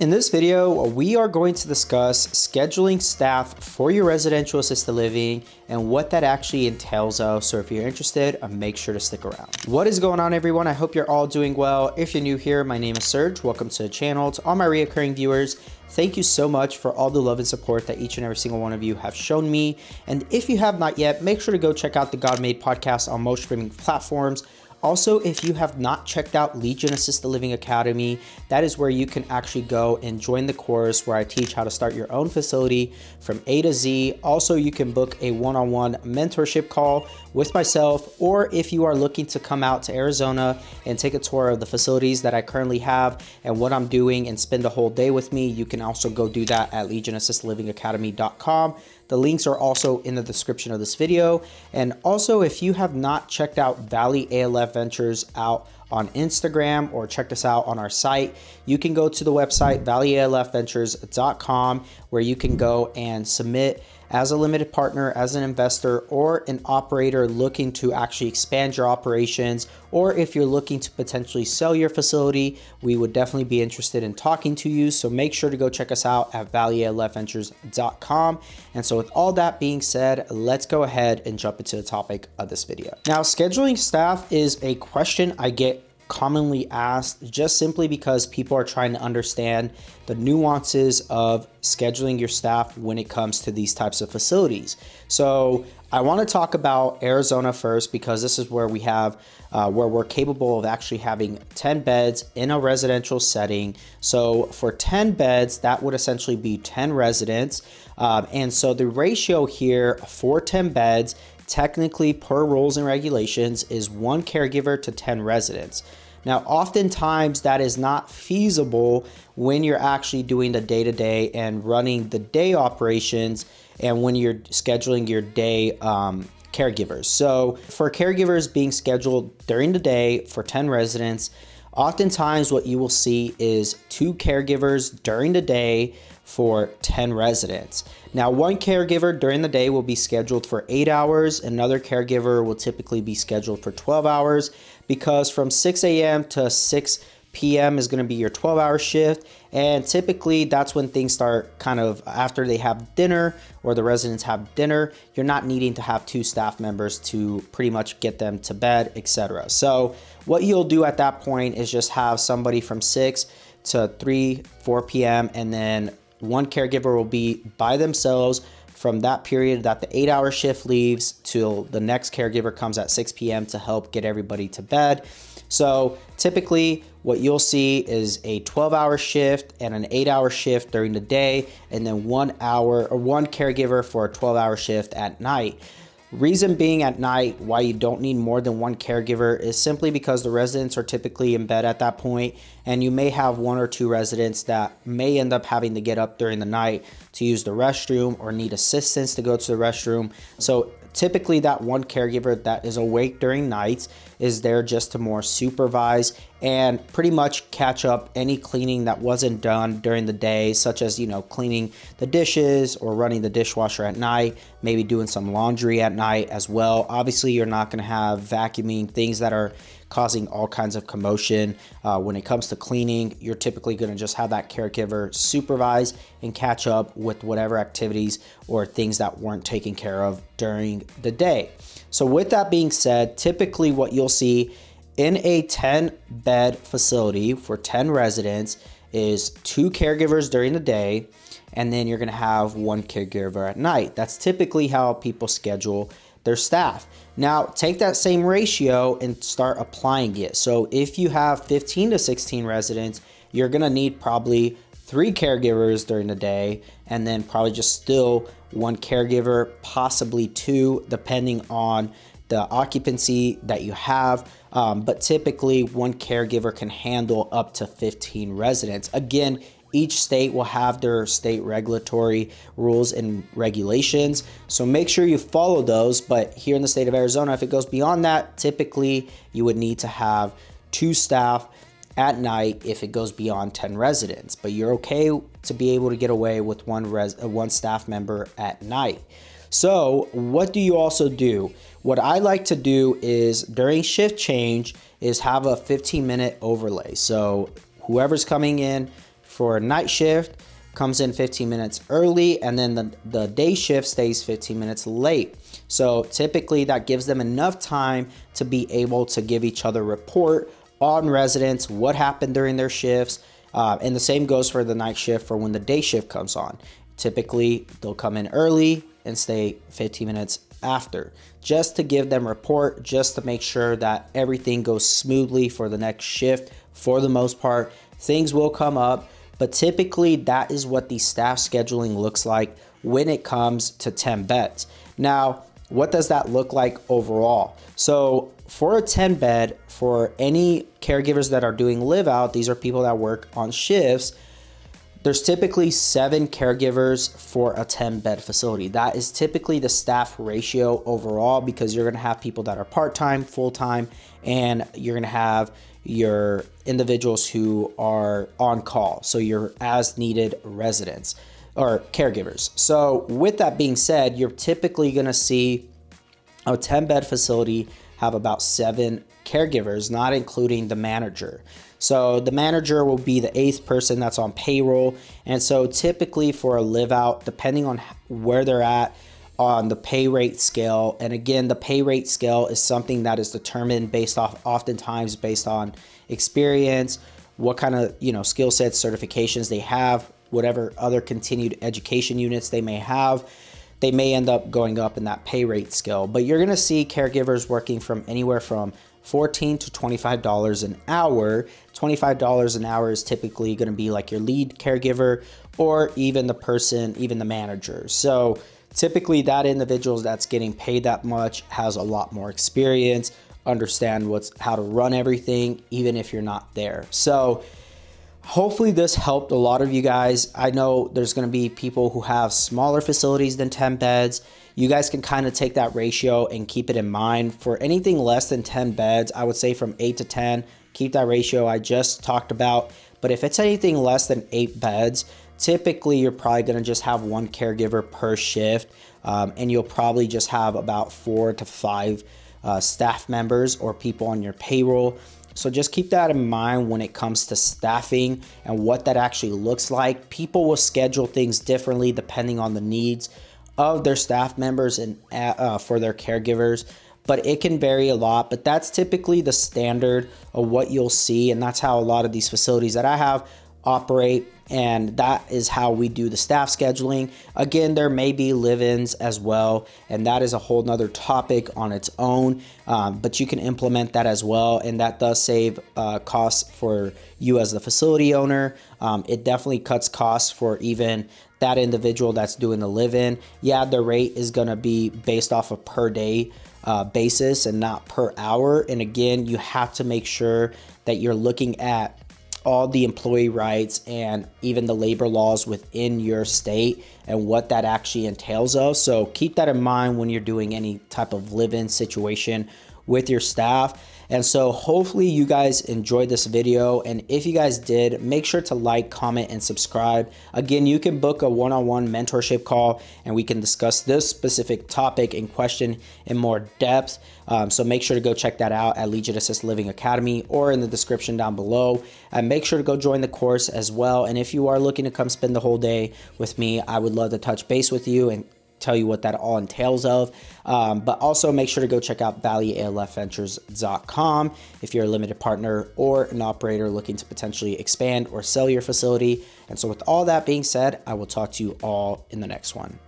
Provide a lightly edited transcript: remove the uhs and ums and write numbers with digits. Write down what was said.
In this video, we are going to discuss scheduling staff for your residential assisted living and what that actually entails. So if you're interested, make sure to stick around. What is going on, everyone? I hope you're all doing well. If you're new here, my name is Serge. Welcome to the channel. To all my reoccurring viewers, thank you so much for all the love and support that each and every single one of you have shown me. And if you have not yet, make sure to go check out the God Made podcast on most streaming platforms. Also, if you have not checked out Legion Assisted Living Academy, that is where you can actually go and join the course where I teach how to start your own facility from A to Z. Also, you can book a one-on-one mentorship call with myself, or if you are looking to come out to Arizona and take a tour of the facilities that I currently have and what I'm doing and spend a whole day with me, you can also go do that at legionassistedlivingacademy.com. The links are also in the description of this video. And also, if you have not checked out Valley ALF Ventures out on Instagram or checked us out on our site, you can go to the website valleyalfventures.com, where you can go and submit as a limited partner, as an investor, or an operator looking to actually expand your operations, or if you're looking to potentially sell your facility, we would definitely be interested in talking to you. So make sure to go check us out at valleyalfventures.com. And so with all that being said, let's go ahead and jump into the topic of this video. Now, scheduling staff is a question I get commonly asked just simply because people are trying to understand the nuances of scheduling your staff when it comes to these types of facilities. So I want to talk about Arizona first, because this is where we have where we're capable of actually having 10 beds in a residential setting. So for 10 beds, that would essentially be 10 residents. And so the ratio here for 10 beds, technically per rules and regulations, is 1 caregiver to 10 residents. Now, oftentimes that is not feasible when you're actually doing the day-to-day and running the day operations and when you're scheduling your day caregivers. So for caregivers being scheduled during the day for 10 residents, oftentimes what you will see is 2 caregivers during the day for 10 residents. Now, 1 caregiver during the day will be scheduled for 8 hours. Another caregiver will typically be scheduled for 12 hours, because from 6 a.m. to 6 p.m. is going to be your 12-hour shift. And typically that's when things start kind of after they have dinner or the residents have dinner. You're not needing to have 2 staff members to pretty much get them to bed, etc. So what you'll do at that point is just have somebody from 6 to 4 p.m. and then 1 caregiver will be by themselves from that period that the 8-hour shift leaves till the next caregiver comes at 6 p.m. to help get everybody to bed. So typically what you'll see is a 12-hour shift and an 8-hour shift during the day, and then 1 caregiver for a 12-hour shift at night. Reason being at night why you don't need more than 1 caregiver is simply because the residents are typically in bed at that point, and you may have 1 or 2 residents that may end up having to get up during the night to use the restroom or need assistance to go to the restroom. So typically that 1 caregiver that is awake during nights is there just to more supervise and pretty much catch up any cleaning that wasn't done during the day, such as, cleaning the dishes or running the dishwasher at night, maybe doing some laundry at night as well. Obviously, you're not going to have vacuuming, things that are causing all kinds of commotion. When it comes to cleaning, you're typically going to just have that caregiver supervise and catch up with whatever activities or things that weren't taken care of during the day. So with that being said, typically what you'll see in a 10-bed facility for 10 residents is 2 caregivers during the day, and then you're going to have 1 caregiver at night. That's typically how people schedule their staff. Now, take that same ratio and start applying it. So if you have 15 to 16 residents, you're going to need probably 3 caregivers during the day, and then probably just still 1 caregiver, possibly 2, depending on the occupancy that you have. But typically 1 caregiver can handle up to 15 residents. Again, each state will have their state regulatory rules and regulations, so make sure you follow those. But here in the state of Arizona, if it goes beyond that, typically you would need to have 2 staff at night if it goes beyond 10 residents, but you're okay to be able to get away with 1 staff member at night. So what do you also do? What I like to do is during shift change is have a 15-minute overlay. So whoever's coming in for night shift comes in 15 minutes early, and then the day shift stays 15 minutes late. So typically that gives them enough time to be able to give each other report on residents, what happened during their shifts. And the same goes for the night shift for when the day shift comes on. Typically they'll come in early and stay 15 minutes after, just to give them report, just to make sure that everything goes smoothly for the next shift. For the most part, things will come up, but typically that is what the staff scheduling looks like when it comes to 10 beds. Now, what does that look like overall? So for a 10 bed, for any caregivers that are doing live out, these are people that work on shifts, there's typically 7 caregivers for a 10 bed facility. That is typically the staff ratio overall, because you're gonna have people that are part-time, full-time, and you're gonna have your individuals who are on call. So your as needed residents or caregivers. So with that being said, you're typically gonna see a 10 bed facility have about 7 caregivers, not including the manager. So the manager will be the 8th person that's on payroll. And so typically for a live out, depending on where they're at on the pay rate scale, and again, the pay rate scale is something that is determined oftentimes based on experience, what kind of, skill sets, certifications they have, whatever other continued education units they may have. They may end up going up in that pay rate scale, but you're gonna see caregivers working from anywhere from $14 to $25 an hour. $25 an hour is typically gonna be like your lead caregiver, or even the manager. So typically that individual that's getting paid that much has a lot more experience, understand how to run everything, even if you're not there. So hopefully this helped a lot of you guys. I know there's going to be people who have smaller facilities than 10 beds. You guys can kind of take that ratio and keep it in mind. For anything less than 10 beds, I would say from 8 to 10, keep that ratio I just talked about. But if it's anything less than 8 beds, typically you're probably going to just have 1 caregiver per shift, and you'll probably just have about 4 to 5 staff members or people on your payroll. So just keep that in mind when it comes to staffing and what that actually looks like. People will schedule things differently depending on the needs of their staff members and for their caregivers, but it can vary a lot. But that's typically the standard of what you'll see, and that's how a lot of these facilities that I have operate, and that is how we do the staff scheduling. Again, there may be live-ins as well, and that is a whole nother topic on its own, but you can implement that as well, and that does save costs for you as the facility owner. It definitely cuts costs for even that individual that's doing the live-in. Yeah, the rate is gonna be based off a per day basis and not per hour. And again, you have to make sure that you're looking at all the employee rights and even the labor laws within your state and what that actually entails of. So keep that in mind when you're doing any type of live-in situation with your staff. And so hopefully you guys enjoyed this video, and if you guys did, make sure to like, comment, and subscribe. Again, you can book a one-on-one mentorship call and we can discuss this specific topic in question in more depth. So make sure to go check that out at Legion Assist Living Academy or in the description down below. And make sure to go join the course as well. And if you are looking to come spend the whole day with me, I would love to touch base with you and tell you what that all entails of. But also make sure to go check out valleyalfventures.com if you're a limited partner or an operator looking to potentially expand or sell your facility. And so with all that being said, I will talk to you all in the next one.